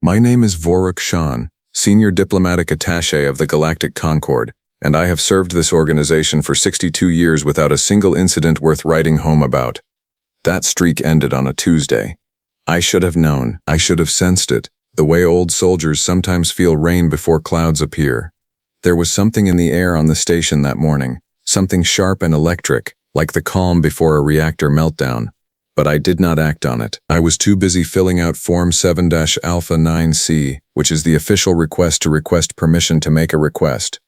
My name is Voruk Shan, Senior Diplomatic Attaché of the Galactic Concord, and I have served this organization for 62 years without a single incident worth writing home about. That streak ended on a Tuesday. I should have known, I should have sensed it, the way old soldiers sometimes feel rain before clouds appear. There was something in the air on the station that morning, something sharp and electric, like the calm before a reactor meltdown. But I did not act on it. I was too busy filling out Form 7-Alpha-9C, which is the official request to request permission to make a request.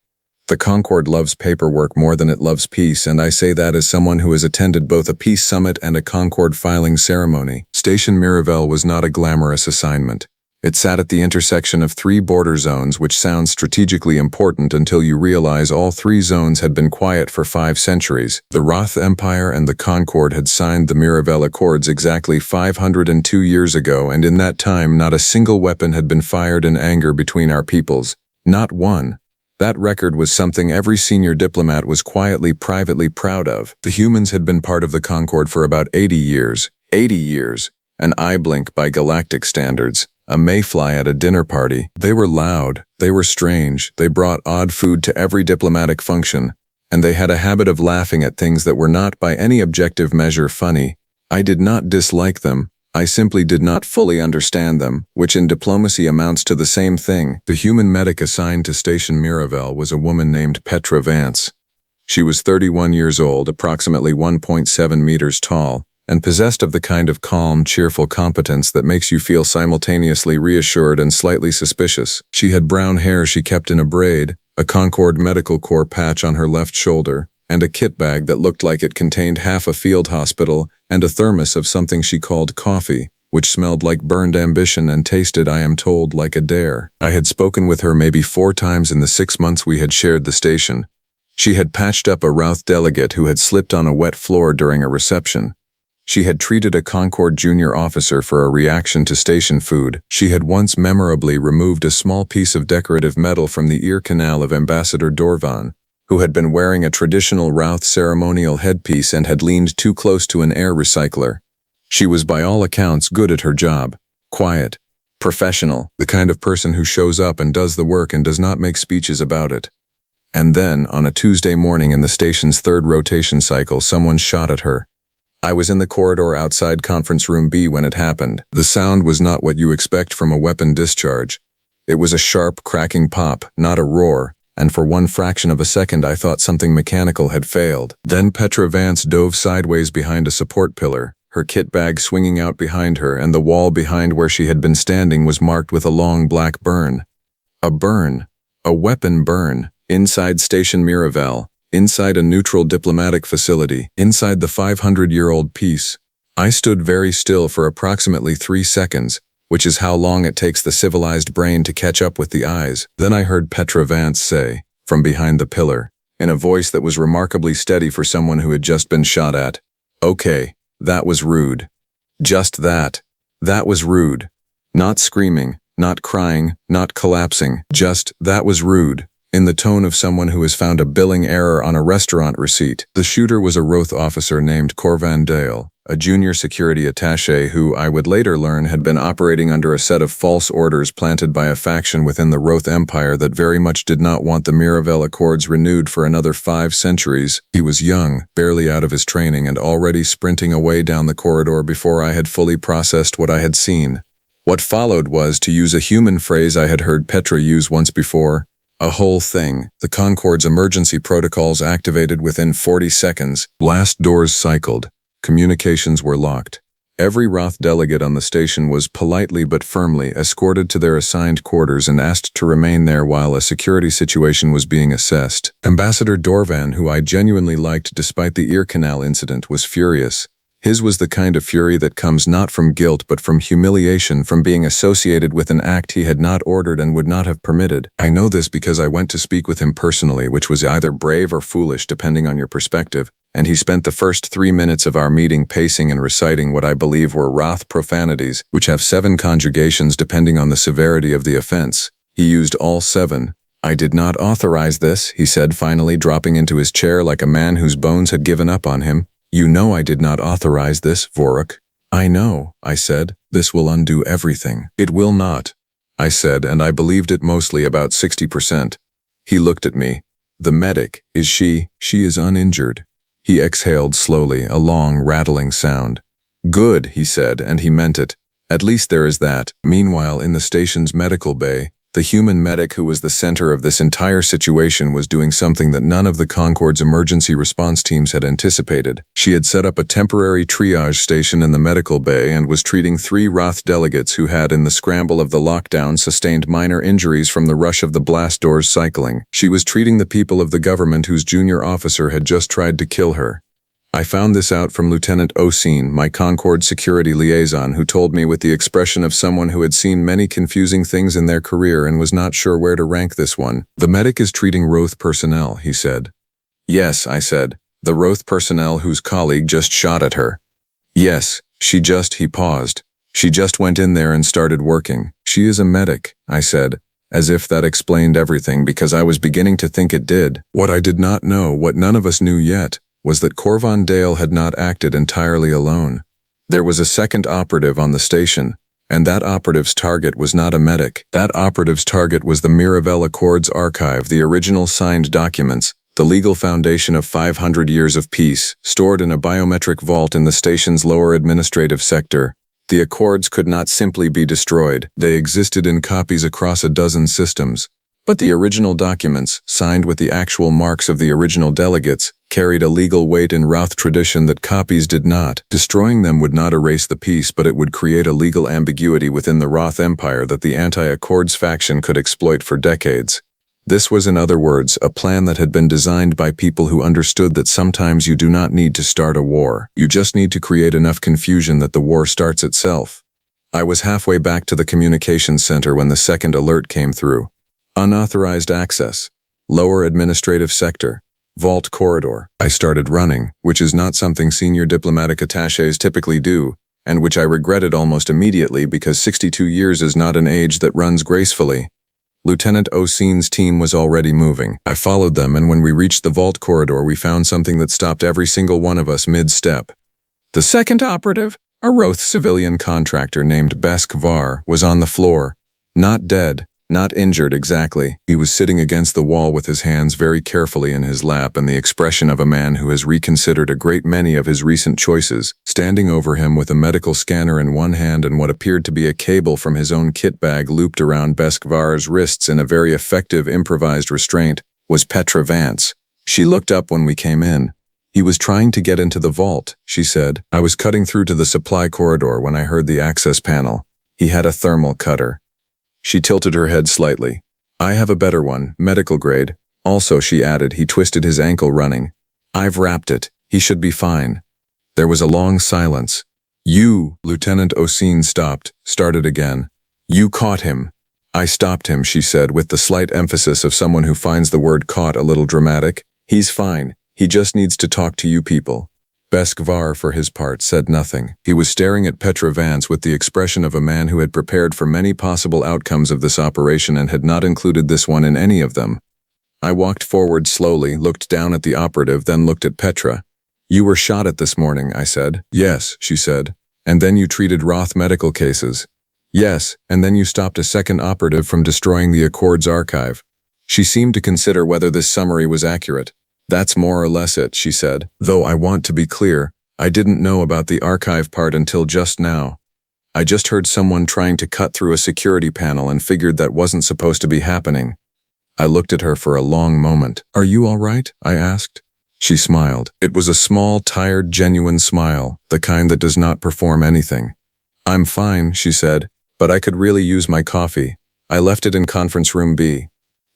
The Concord loves paperwork more than it loves peace, and I say that as someone who has attended both a peace summit and a Concord filing ceremony. Station Mirabel was not a glamorous assignment. It sat at the intersection of 3 border zones, which sounds strategically important until you realize all 3 zones had been quiet for 5 centuries. The Roth Empire and the Concord had signed the Mirabel Accords exactly 502 years ago, and in that time not a single weapon had been fired in anger between our peoples. Not one. That record was something every senior diplomat was quietly, privately proud of. The humans had been part of the Concord for about 80 years. 80 years. An eye blink by galactic standards. A mayfly at a dinner party. They were loud, they were strange, they brought odd food to every diplomatic function, and they had a habit of laughing at things that were not by any objective measure funny. I did not dislike them, I simply did not fully understand them, which in diplomacy amounts to the same thing. The human medic assigned to Station Mirabel was a woman named Petra Vance. She was 31 years old, approximately 1.7 meters tall, and possessed of the kind of calm, cheerful competence that makes you feel simultaneously reassured and slightly suspicious. She had brown hair she kept in a braid, a Concord Medical Corps patch on her left shoulder, and a kit bag that looked like it contained half a field hospital and a thermos of something she called coffee, which smelled like burned ambition and tasted, I am told, like a dare. I had spoken with her maybe 4 times in the 6 months we had shared the station. She had patched up a Routh delegate who had slipped on a wet floor during a reception. She had treated a Concord junior officer for a reaction to station food. She had once memorably removed a small piece of decorative metal from the ear canal of Ambassador Dorvan, who had been wearing a traditional Routh ceremonial headpiece and had leaned too close to an air recycler. She was by all accounts good at her job. Quiet. Professional. The kind of person who shows up and does the work and does not make speeches about it. And then, on a Tuesday morning in the station's 3rd rotation cycle, someone shot at her. I was in the corridor outside Conference Room B when it happened. The sound was not what you expect from a weapon discharge. It was a sharp, cracking pop, not a roar, and for one fraction of a second I thought something mechanical had failed. Then Petra Vance dove sideways behind a support pillar, her kit bag swinging out behind her, and the wall behind where she had been standing was marked with a long black burn. A burn. A weapon burn. Inside Station Mirabel. Inside a neutral diplomatic facility, inside the 500-year-old peace. I stood very still for approximately 3 seconds, which is how long it takes the civilized brain to catch up with the eyes. Then I heard Petra Vance say, from behind the pillar, in a voice that was remarkably steady for someone who had just been shot at, "Okay, that was rude. Just that. That was rude. Not screaming, not crying, not collapsing, just, that was rude." In the tone of someone who has found a billing error on a restaurant receipt. The shooter was a Roth officer named Corvan Dale, a junior security attaché who, I would later learn, had been operating under a set of false orders planted by a faction within the Roth Empire that very much did not want the Mirabel Accords renewed for another 5 centuries. He was young, barely out of his training, and already sprinting away down the corridor before I had fully processed what I had seen. What followed was, to use a human phrase I had heard Petra use once before, a whole thing. The Concord's emergency protocols activated within 40 seconds. Blast doors cycled. Communications were locked. Every Roth delegate on the station was politely but firmly escorted to their assigned quarters and asked to remain there while a security situation was being assessed. Ambassador Dorvan, who I genuinely liked despite the ear canal incident, was furious. His was the kind of fury that comes not from guilt but from humiliation from being associated with an act he had not ordered and would not have permitted. I know this because I went to speak with him personally, which was either brave or foolish depending on your perspective, and he spent the first 3 minutes of our meeting pacing and reciting what I believe were Roth profanities, which have 7 conjugations depending on the severity of the offense. He used all 7. "I did not authorize this," he said, finally dropping into his chair like a man whose bones had given up on him. "You know I did not authorize this, Voruk." "I know," I said. "This will undo everything." "It will not." I said, and I believed it mostly about 60%. He looked at me. The medic, is she? She is uninjured. He exhaled slowly, a long, rattling sound. Good, he said, and he meant it. At least there is that. Meanwhile, in the station's medical bay, the human medic who was the center of this entire situation was doing something that none of the Concorde's emergency response teams had anticipated. She had set up a temporary triage station in the medical bay and was treating 3 Roth delegates who had, in the scramble of the lockdown, sustained minor injuries from the rush of the blast doors cycling. She was treating the people of the government whose junior officer had just tried to kill her. I found this out from Lieutenant Oseen, my Concorde security liaison, who told me with the expression of someone who had seen many confusing things in their career and was not sure where to rank this one. The medic is treating Roth personnel, he said. Yes, I said. The Roth personnel whose colleague just shot at her. Yes, he paused. She just went in there and started working. She is a medic, I said, as if that explained everything, because I was beginning to think it did. What I did not know, what none of us knew yet, was that Corvan Dale had not acted entirely alone. There was a second operative on the station, and that operative's target was not a medic. That operative's target was the Mirabelle Accords archive, the original signed documents, the legal foundation of 500 years of peace, stored in a biometric vault in the station's lower administrative sector. The Accords could not simply be destroyed. They existed in copies across a dozen systems. But the original documents, signed with the actual marks of the original delegates, carried a legal weight in Roth tradition that copies did not. Destroying them would not erase the peace, but it would create a legal ambiguity within the Roth Empire that the anti-Accords faction could exploit for decades. This was, in other words, a plan that had been designed by people who understood that sometimes you do not need to start a war. You just need to create enough confusion that the war starts itself. I was halfway back to the communications center when the second alert came through. Unauthorized access. Lower administrative sector. Vault corridor. I started running, which is not something senior diplomatic attachés typically do, and which I regretted almost immediately because 62 years is not an age that runs gracefully. Lieutenant Oseen's team was already moving. I followed them, and when we reached the vault corridor, we found something that stopped every single one of us mid-step. The second operative, a Roth civilian contractor named Besk Var, was on the floor. Not dead. Not injured exactly. He was sitting against the wall with his hands very carefully in his lap and the expression of a man who has reconsidered a great many of his recent choices. Standing over him with a medical scanner in one hand and what appeared to be a cable from his own kit bag looped around Beskvar's wrists in a very effective improvised restraint, was Petra Vance. She looked up when we came in. He was trying to get into the vault, she said. I was cutting through to the supply corridor when I heard the access panel. He had a thermal cutter. She tilted her head slightly. I have a better one, medical grade. Also, she added, he twisted his ankle running. I've wrapped it. He should be fine. There was a long silence. You, Lieutenant Oseen stopped, started again. You caught him. I stopped him, she said, with the slight emphasis of someone who finds the word caught a little dramatic. He's fine. He just needs to talk to you people. Beskvar, for his part, said nothing. He was staring at Petra Vance with the expression of a man who had prepared for many possible outcomes of this operation and had not included this one in any of them. I walked forward slowly, looked down at the operative, then looked at Petra. You were shot at this morning, I said. Yes, she said. And then you treated Roth medical cases. Yes, and then you stopped a second operative from destroying the Accords archive. She seemed to consider whether this summary was accurate. That's more or less it, she said. Though I want to be clear, I didn't know about the archive part until just now. I just heard someone trying to cut through a security panel and figured that wasn't supposed to be happening. I looked at her for a long moment. Are you all right? I asked. She smiled. It was a small, tired, genuine smile, the kind that does not perform anything. I'm fine, she said, but I could really use my coffee. I left it in conference room B.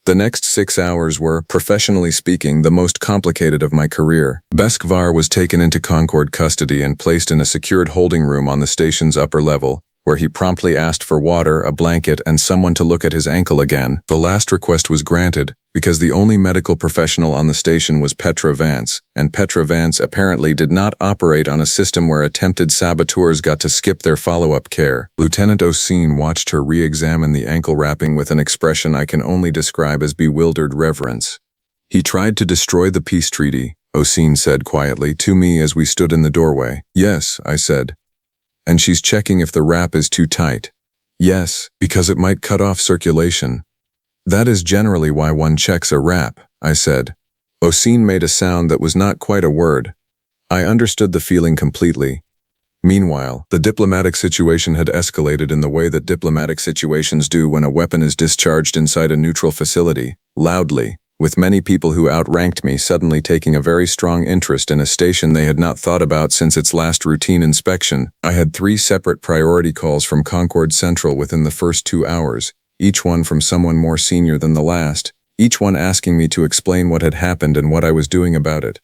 The next 6 hours were, professionally speaking, the most complicated of my career. Beskvar was taken into Concorde custody and placed in a secured holding room on the station's upper level, where he promptly asked for water, a blanket, and someone to look at his ankle again. The last request was granted, because the only medical professional on the station was Petra Vance, and Petra Vance apparently did not operate on a system where attempted saboteurs got to skip their follow-up care. Lieutenant Oseen watched her re-examine the ankle wrapping with an expression I can only describe as bewildered reverence. He tried to destroy the peace treaty, Oseen said quietly to me as we stood in the doorway. Yes, I said. And she's checking if the wrap is too tight. Yes, because it might cut off circulation. That is generally why one checks a rap, I said. Oseen made a sound that was not quite a word. I understood the feeling completely. Meanwhile, the diplomatic situation had escalated in the way that diplomatic situations do when a weapon is discharged inside a neutral facility, loudly, with many people who outranked me suddenly taking a very strong interest in a station they had not thought about since its last routine inspection. I had 3 separate priority calls from Concord Central within the first 2 hours, each one from someone more senior than the last, each one asking me to explain what had happened and what I was doing about it.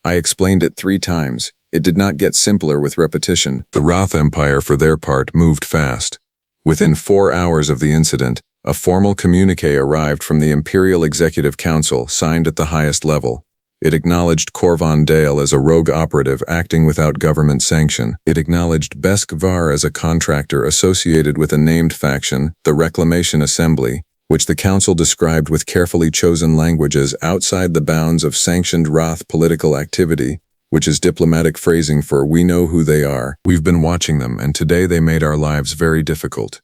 I explained it 3 times. It did not get simpler with repetition. The Roth Empire, for their part, moved fast. Within 4 hours of the incident, a formal communiqué arrived from the Imperial Executive Council, signed at the highest level. It acknowledged Corvan Dale as a rogue operative acting without government sanction. It acknowledged Beskvar as a contractor associated with a named faction, the Reclamation Assembly, which the Council described with carefully chosen language as outside the bounds of sanctioned Roth political activity, which is diplomatic phrasing for "we know who they are, we've been watching them, and today they made our lives very difficult."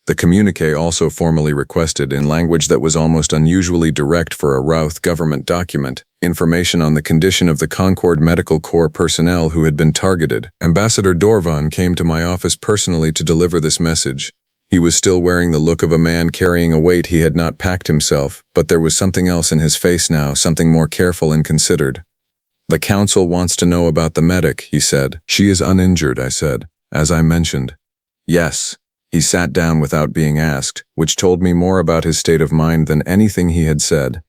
The communiqué also formally requested, in language that was almost unusually direct for a Roth government document, information on the condition of the Concord Medical Corps personnel who had been targeted. Ambassador Dorvan came to my office personally to deliver this message. He was still wearing the look of a man carrying a weight he had not packed himself, but there was something else in his face now, something more careful and considered. "The Council wants to know about the medic," he said. "She is uninjured," I said, "as I mentioned." "Yes." He sat down without being asked, which told me more about his state of mind than anything he had said.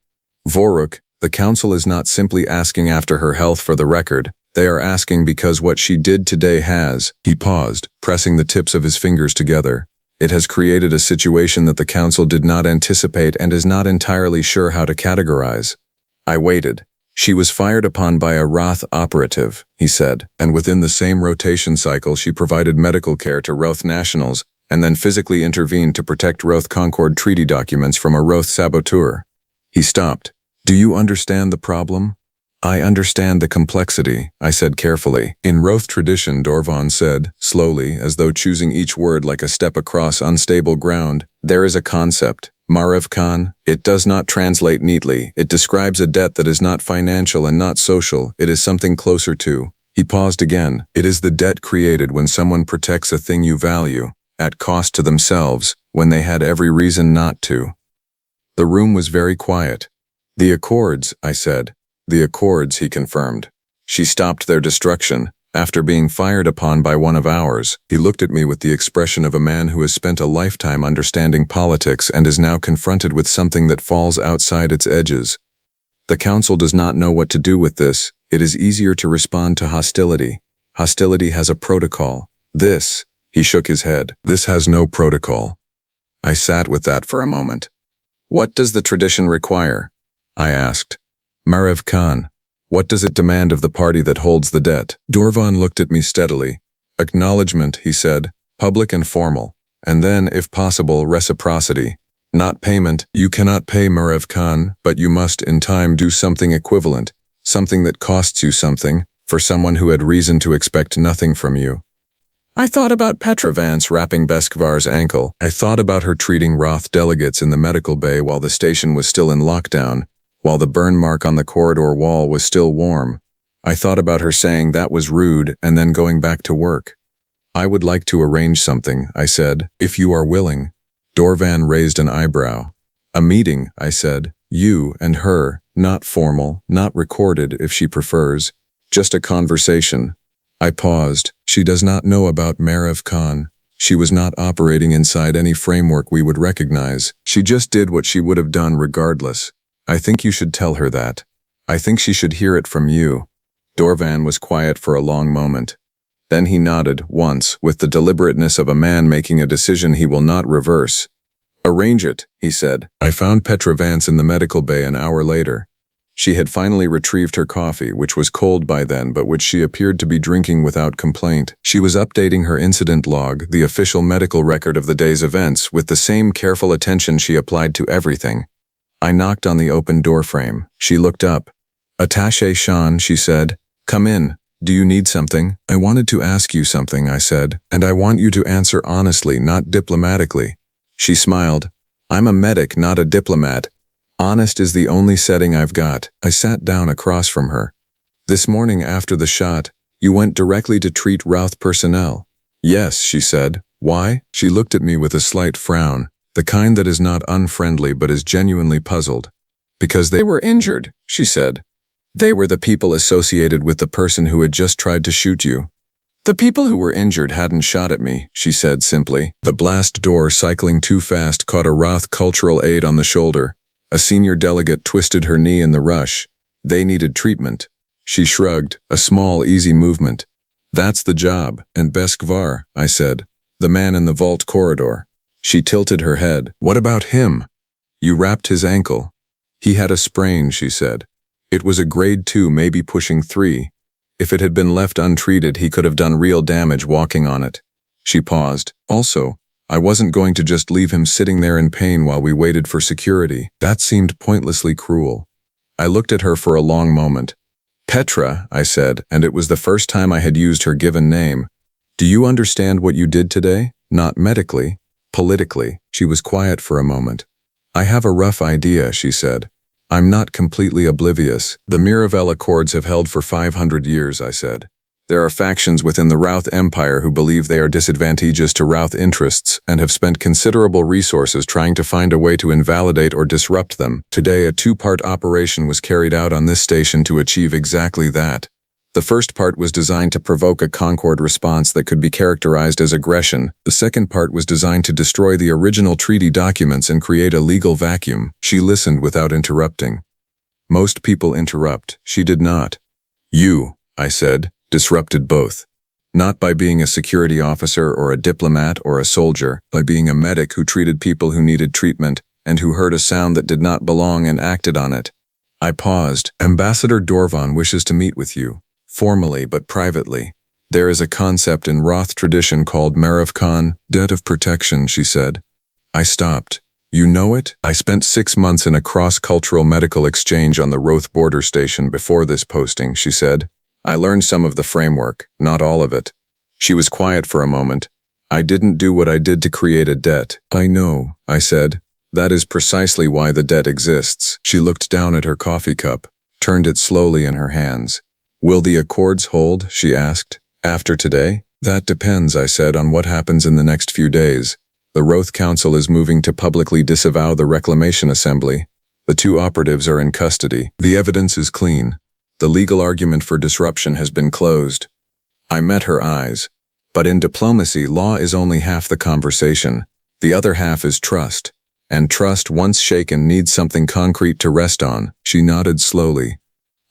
"Voruk, the Council is not simply asking after her health for the record. They are asking because what she did today has," he paused, pressing the tips of his fingers together. "It has created a situation that the Council did not anticipate and is not entirely sure how to categorize." I waited. "She was fired upon by a Roth operative," he said, "and within the same rotation cycle she provided medical care to Roth nationals, and then physically intervened to protect Roth Concord treaty documents from a Roth saboteur." He stopped. "Do you understand the problem?" "I understand the complexity," I said carefully. "In Roth tradition," Dorvan said, slowly, as though choosing each word like a step across unstable ground, "there is a concept, Marev Khan. It does not translate neatly. It describes a debt that is not financial and not social. It is something closer to." He paused again. "It is the debt created when someone protects a thing you value, at cost to themselves, when they had every reason not to." The room was very quiet. "The Accords," I said. "The Accords," he confirmed. "She stopped their destruction, after being fired upon by one of ours." He looked at me with the expression of a man who has spent a lifetime understanding politics and is now confronted with something that falls outside its edges. "The Council does not know what to do with this. It is easier to respond to hostility. Hostility has a protocol. This," he shook his head, "this has no protocol." I sat with that for a moment. "What does the tradition require?" I asked. "Marev Khan, what does it demand of the party that holds the debt?" Dorvan looked at me steadily. "Acknowledgement," he said, "public and formal. And then, if possible, reciprocity. Not payment. You cannot pay Marev Khan, but you must in time do something equivalent, something that costs you something, for someone who had reason to expect nothing from you." I thought about Petra Vance wrapping Beskvar's ankle. I thought about her treating Roth delegates in the medical bay while the station was still in lockdown, while the burn mark on the corridor wall was still warm. I thought about her saying that was rude and then going back to work. "I would like to arrange something," I said, "if you are willing." Dorvan raised an eyebrow. "A meeting," I said. "You and her, not formal, not recorded if she prefers. Just a conversation." I paused. "She does not know about Marev Khan. She was not operating inside any framework we would recognize. She just did what she would have done regardless. I think you should tell her that. I think she should hear it from you." Dorvan was quiet for a long moment. Then he nodded, once, with the deliberateness of a man making a decision he will not reverse. "Arrange it," he said. I found Petra Vance in the medical bay an hour later. She had finally retrieved her coffee, which was cold by then but which she appeared to be drinking without complaint. She was updating her incident log, the official medical record of the day's events, with the same careful attention she applied to everything. I knocked on the open doorframe. She looked up. "Attaché Sean," she said. "Come in." "Do you need something?" "I wanted to ask you something," I said, "and I want you to answer honestly, not diplomatically." She smiled. "I'm a medic, not a diplomat. Honest is the only setting I've got." I sat down across from her. "This morning after the shot, you went directly to treat Routh personnel." "Yes," she said. "Why?" She looked at me with a slight frown, the kind that is not unfriendly but is genuinely puzzled. "Because they were injured," she said. "They were the people associated with the person who had just tried to shoot you." "The people who were injured hadn't shot at me," she said simply. The blast door cycling too fast caught a Routh cultural aide on the shoulder. A senior delegate twisted her knee in the rush. They needed treatment. She shrugged, a small, easy movement. "That's the job, and Beskvar," I said. "The man in the vault corridor." She tilted her head. "What about him?" "You wrapped his ankle." "He had a sprain," she said. "It was a grade 2, maybe pushing 3. If it had been left untreated, he could have done real damage walking on it." She paused. "Also, I wasn't going to just leave him sitting there in pain while we waited for security." That seemed pointlessly cruel. I looked at her for a long moment. "Petra," I said, and it was the first time I had used her given name. "Do you understand what you did today? Not medically, politically." She was quiet for a moment. "I have a rough idea," she said. "I'm not completely oblivious. The Miravel Accords have held for 500 years, I said. There are factions within the Routh Empire who believe they are disadvantageous to Routh interests and have spent considerable resources trying to find a way to invalidate or disrupt them. Today, a 2-part operation was carried out on this station to achieve exactly that. The first part was designed to provoke a Concord response that could be characterized as aggression. The second part was designed to destroy the original treaty documents and create a legal vacuum." She listened without interrupting. "Most people interrupt. She did not. You," I said, "disrupted both. Not by being a security officer or a diplomat or a soldier, by being a medic who treated people who needed treatment and who heard a sound that did not belong and acted on it." I paused. "Ambassador Dorvan wishes to meet with you. Formally but privately. There is a concept in Roth tradition called Marevkan, debt of protection," she said. I stopped. "You know it?" "I spent 6 months in a cross-cultural medical exchange on the Roth border station before this posting," she said. "I learned some of the framework, not all of it." She was quiet for a moment. "I didn't do what I did to create a debt." "I know," I said. "That is precisely why the debt exists." She looked down at her coffee cup, turned it slowly in her hands. "Will the accords hold?" she asked. "After today?" "That depends," I said, "on what happens in the next few days. The Roth Council is moving to publicly disavow the Reclamation Assembly. The 2 operatives are in custody. The evidence is clean. The legal argument for disruption has been closed." I met her eyes. "But in diplomacy, law is only half the conversation. The other half is trust. And trust, once shaken, needs something concrete to rest on." She nodded slowly.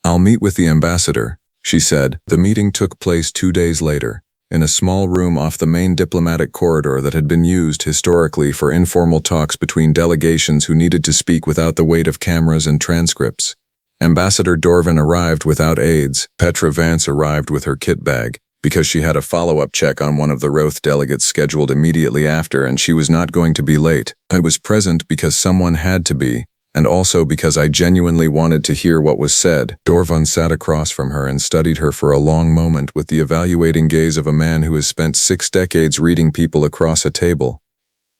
"I'll meet with the ambassador," she said. The meeting took place 2 days later, in a small room off the main diplomatic corridor that had been used historically for informal talks between delegations who needed to speak without the weight of cameras and transcripts. Ambassador Dorvan arrived without aides. Petra Vance arrived with her kit bag, because she had a follow-up check on one of the Roth delegates scheduled immediately after, and she was not going to be late. I was present because someone had to be, and also because I genuinely wanted to hear what was said. Dorvan sat across from her and studied her for a long moment with the evaluating gaze of a man who has spent 6 decades reading people across a table.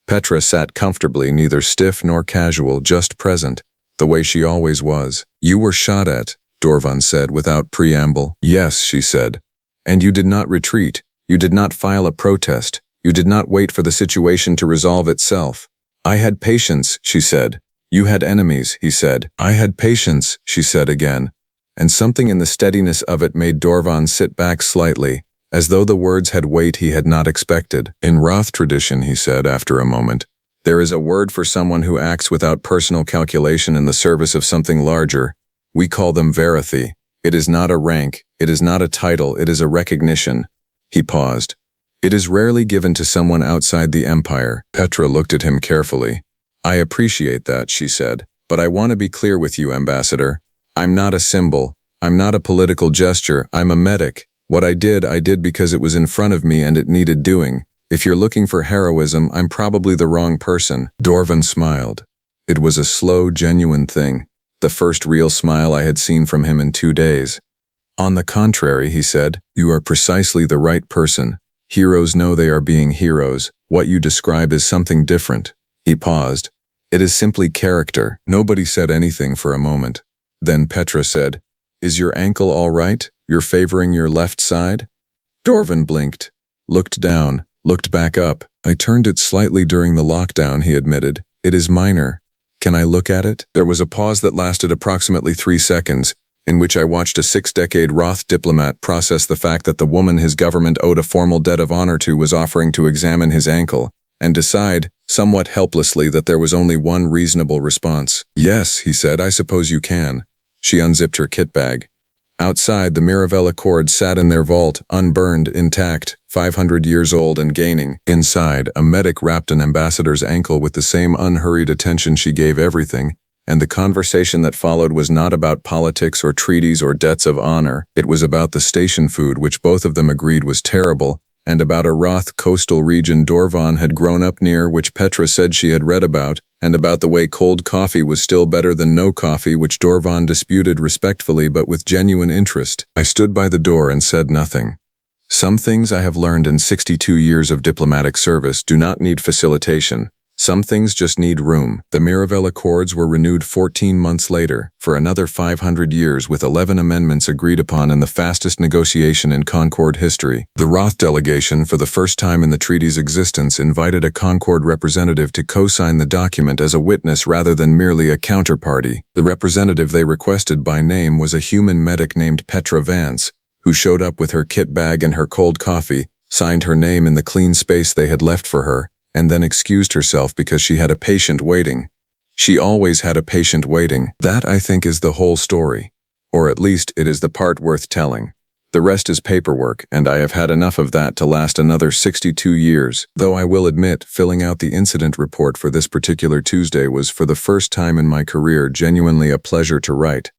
Petra sat comfortably, neither stiff nor casual, just present, the way she always was. "You were shot at," Dorvan said without preamble. "Yes," she said. "And you did not retreat. You did not file a protest. You did not wait for the situation to resolve itself." "I had patience," she said. "You had enemies," he said. "I had patience," she said again. And something in the steadiness of it made Dorvan sit back slightly, as though the words had weight he had not expected. "In Roth tradition," he said after a moment, "there is a word for someone who acts without personal calculation in the service of something larger. We call them Verithi. It is not a rank, it is not a title, it is a recognition." He paused. "It is rarely given to someone outside the empire." Petra looked at him carefully. "I appreciate that," she said, "but I want to be clear with you, Ambassador. I'm not a symbol. I'm not a political gesture. I'm a medic. What I did because it was in front of me and it needed doing. If you're looking for heroism, I'm probably the wrong person." Dorvan smiled. It was a slow, genuine thing, the first real smile I had seen from him in 2 days. On the contrary, he said, you are precisely the right person. Heroes know they are being heroes. What you describe is something different. He paused. It is simply character. Nobody said anything for a moment. Then Petra said, is your ankle all right? You're favoring your left side? Dorvan blinked, looked down, looked back up. I turned it slightly during the lockdown, he admitted. It is minor. Can I look at it? There was a pause that lasted approximately 3 seconds, in which I watched a 6-decade Roth diplomat process the fact that the woman his government owed a formal debt of honor to was offering to examine his ankle, and decide, somewhat helplessly, that there was only one reasonable response. Yes, he said, I suppose you can. She unzipped her kit bag. Outside, the Mirabelle Accords sat in their vault, unburned, intact, 500 years old and gaining. Inside, a medic wrapped an ambassador's ankle with the same unhurried attention she gave everything, and the conversation that followed was not about politics or treaties or debts of honor. It was about the station food, which both of them agreed was terrible, and about a Roth coastal region Dorvan had grown up near, which Petra said she had read about, and about the way cold coffee was still better than no coffee, which Dorvan disputed respectfully but with genuine interest. I stood by the door and said nothing. Some things I have learned in 62 years of diplomatic service do not need facilitation. Some things just need room. The Mirabelle Accords were renewed 14 months later, for another 500 years, with 11 amendments agreed upon in the fastest negotiation in Concord history. The Roth delegation, for the first time in the treaty's existence, invited a Concord representative to co-sign the document as a witness rather than merely a counterparty. The representative they requested by name was a human medic named Petra Vance, who showed up with her kit bag and her cold coffee, signed her name in the clean space they had left for her, and then excused herself because she had a patient waiting. She always had a patient waiting. That, I think, is the whole story. Or at least it is the part worth telling. The rest is paperwork, and I have had enough of that to last another 62 years. Though I will admit, filling out the incident report for this particular Tuesday was, for the first time in my career, genuinely a pleasure to write.